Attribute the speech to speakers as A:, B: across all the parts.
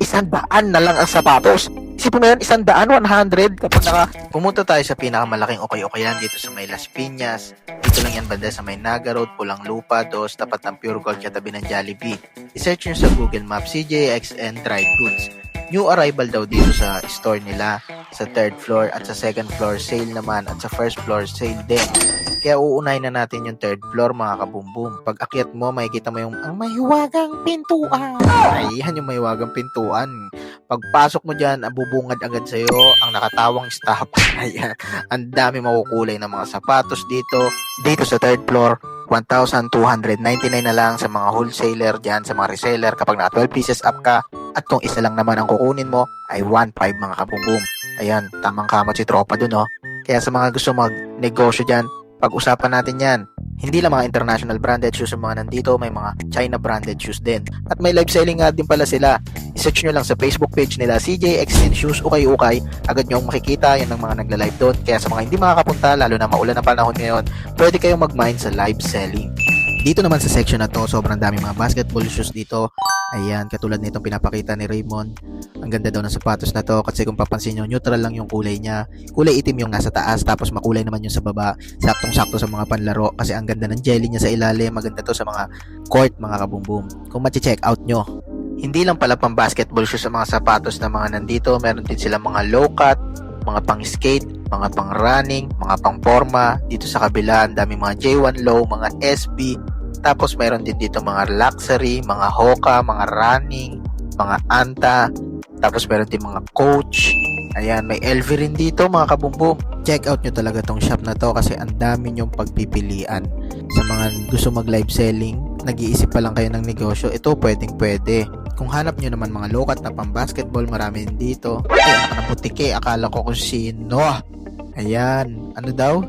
A: 100 na lang ang sapatos. Isipin mo yan, 100, 100 kapag pumunta tayo sa pinakamalaking okay-okayan dito sa may Las Piñas. Dito lang yan banda sa may Naga Road, Pulang Lupa, dos, tapat ng Pure Gold katabi ng Jollibee. I-search nyo sa Google Maps, CJXN Dry Goods. New arrival daw dito sa store nila. Sa third floor at sa second floor sale naman at sa first floor sale din. Kaya uunahin na natin yung third floor mga kabumbum. Pag akyat mo, makikita mo yung ang mahiwagang pintuan. Ayan yung mahiwagang pintuan. Pagpasok mo dyan, abubungad agad sa'yo ang nakatawang staff. Ayan, ang dami makukulay ng mga sapatos dito. Dito sa third floor, 1,299 na lang sa mga wholesaler dyan, sa mga reseller kapag naka 12 pieces up ka. At kung isa lang naman ang kukunin mo, ay 1,500 mga kabumbum. Ayan, tamang kamot si tropa dun, oh. Kaya sa mga gusto mag-negosyo dyan, pag-usapan natin yan. Hindi lang mga international branded shoes ang mga nandito, may mga China branded shoes din. At may live selling nga din pala sila. I-search nyo lang sa Facebook page nila, CJXN Shoes Ukay-Ukay. Agad nyo makikita, yan ang mga nagla-live doon. Kaya sa mga hindi makakapunta, lalo na maulan na panahon ngayon, pwede kayong mag-mind sa live selling. Dito naman sa section na to, sobrang dami mga basketball shoes dito. Ayan, katulad nitong pinapakita ni Raymond. Ang ganda daw ng sapatos na to kasi kung papansin nyo, neutral lang yung kulay niya. Kulay itim yung nasa taas, tapos makulay naman yung sa baba. Saktong-sakto sa mga panlaro kasi ang ganda ng jelly niya sa ilalim. Maganda to sa mga court, mga kabumbum. Kung check out nyo. Hindi lang pala pang basketball shoes sa mga sapatos na mga nandito. Meron din sila mga low cut, mga pang skate, mga pang running, mga pang forma. Dito sa kabila, ang dami mga J1 low, mga SB. Tapos mayroon din dito mga luxury, mga Hoka, mga running, mga Anta. Tapos meron din mga Coach. Ayan, may LV rin dito mga kabumbum. Check out nyo talaga tong shop na to kasi ang dami nyong pagpipilian. Sa mga gusto mag live selling, nag-iisip pa lang kayo ng negosyo, ito pwedeng pwede. Kung hanap nyo naman mga lokat na pang basketball, marami din dito. Ay, ako na butike, akala ko kung sino. Ayan, ano daw?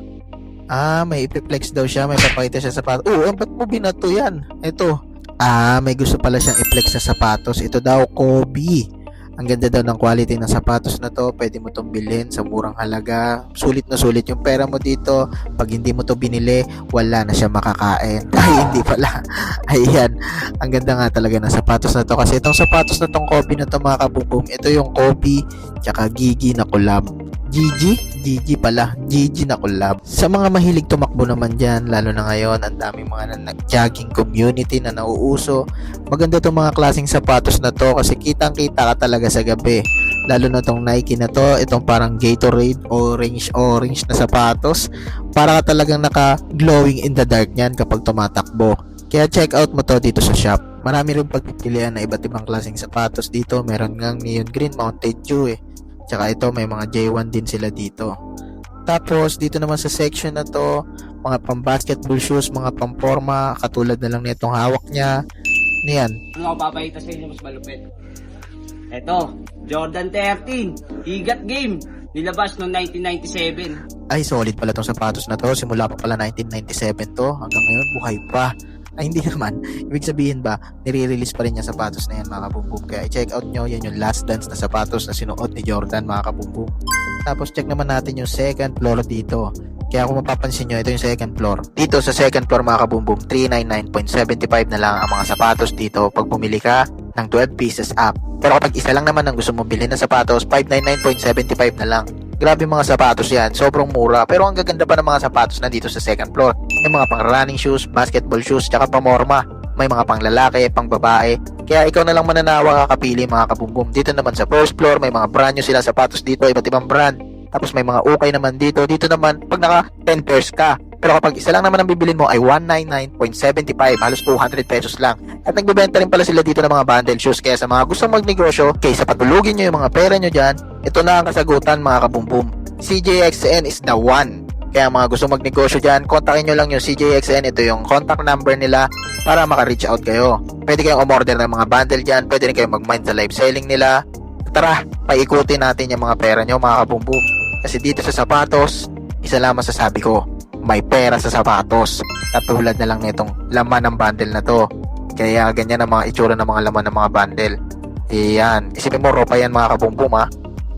A: May ipiplex daw siya, may papakita siya sa sapatos. Ba't mo binato yan? Ito. May gusto pala siyang i-flex sa sapatos. Ito daw, Kobe. Ang ganda daw ng quality ng sapatos na to. Pwede mo itong bilhin sa murang halaga. Sulit na sulit yung pera mo dito. Pag hindi mo to binili, wala na siya makakain. Ay, hindi pala. Ayan. Ang ganda nga talaga ng sapatos na to. Kasi itong sapatos na tong Kobe na to mga kabumbum, ito yung Kobe tsaka Gigi na collab. Gigi pala. Gigi na collab. Sa mga mahilig tumakbo naman dyan, lalo na ngayon, ang daming mga jogging community na nauuso. Maganda itong mga klaseng sapatos na to kasi kitang-kita ka talaga sa gabi. Lalo na itong Nike na to, itong parang Gatorade, orange na sapatos. Para ka talagang naka-glowing in the dark niyan kapag tumatakbo. Kaya check out mo to dito sa shop. Marami rin pagpipilian na iba't ibang klaseng sapatos dito. Meron ngang neon green, Mountain Dew Tsaka ito, may mga J1 din sila dito. Tapos, dito naman sa section na to, mga pang basketball shoes, mga pang forma, katulad na lang nitong hawak niya. Niyan.
B: Ano ako papakita sa inyo mas malupit? Eto, Jordan 13, Igat Game, nilabas noong 1997.
A: Ay, solid pala tong sapatos na to. Simula pa pala 1997 to. Hanggang ngayon, buhay pa. Ay, hindi naman. Ibig sabihin ba, nire-release pa rin yung sapatos na yan mga kabumbum. Kaya i-check out nyo, yan yung last dance na sapatos na sinuot ni Jordan mga kabumbum. Tapos check naman natin yung second floor dito. Kaya kung mapapansin nyo, ito yung second floor. Dito sa second floor mga kabumbum, 399.75 na lang ang mga sapatos dito pag bumili ka ng 12 pieces up. Pero kapag isa lang naman ang gusto mong bilhin na sapatos, 599.75 na lang. Grabe mga sapatos yan, sobrang mura. Pero ang gaganda pa ng mga sapatos na dito sa second floor. May mga pang running shoes, basketball shoes, tsaka pamorma. May mga pang lalaki, pang babae. Kaya ikaw na lang mananawa kakapili mga kabumbum. Dito naman sa first floor, may mga brand new sila sapatos dito, iba't ibang brand. Tapos may mga ukay naman dito. Dito naman, pag naka 10 pairs ka. Pero kapag isa lang naman ang bibilin mo ay 199.75, halos 200 pesos lang. At nagbebenta rin pala sila dito ng mga bundle shoes. Kaya sa mga gustong magnegosyo, kaysa patulugin nyo yung mga pera nyo dyan, ito na ang kasagutan mga kabumbum. CJXN is the one. Kaya mga gusto magnegosyo dyan, kontakin nyo lang yung CJXN. Ito yung contact number nila para maka-reach out kayo. Pwede kayong umorder ng mga bundle dyan. Pwede rin kayong mag-mind sa live selling nila. Tara, paikutin natin yung mga pera nyo mga kabumbum. Kasi dito sa sapatos, isa lang masasabi ko, may pera sa sapatos. Katulad na lang nitong laman ng bundle na to. Kaya ganyan ang mga itsura ng mga laman ng mga bundle. Iyan. Isipin mo, ropa yan mga kabumbum ha.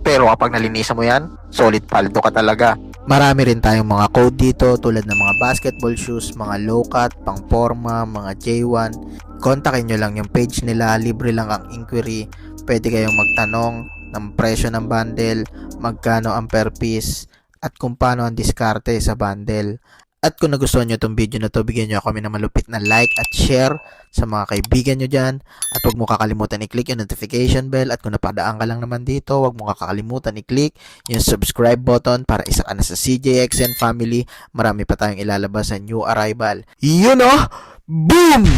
A: Pero kapag nalinisan mo yan, solid paldo ka talaga. Marami rin tayong mga code dito tulad ng mga basketball shoes, mga low cut, pang forma, mga J1. Kontakin nyo lang yung page nila, libre lang ang inquiry. pwede kayong magtanong ng presyo ng bundle, magkano ang per piece, at kung paano ang diskarte sa bundle. At kung nagustuhan nyo itong video na to, bigyan nyo kami ng malupit na like at share sa mga kaibigan nyo dyan. At huwag mo kakalimutan i-click yung notification bell. At kung napadaan ka lang naman dito, huwag mo kakalimutan i-click yung subscribe button para isa ka na sa CJXN family. Marami pa tayong ilalabas sa new arrival. Yun oh! Boom!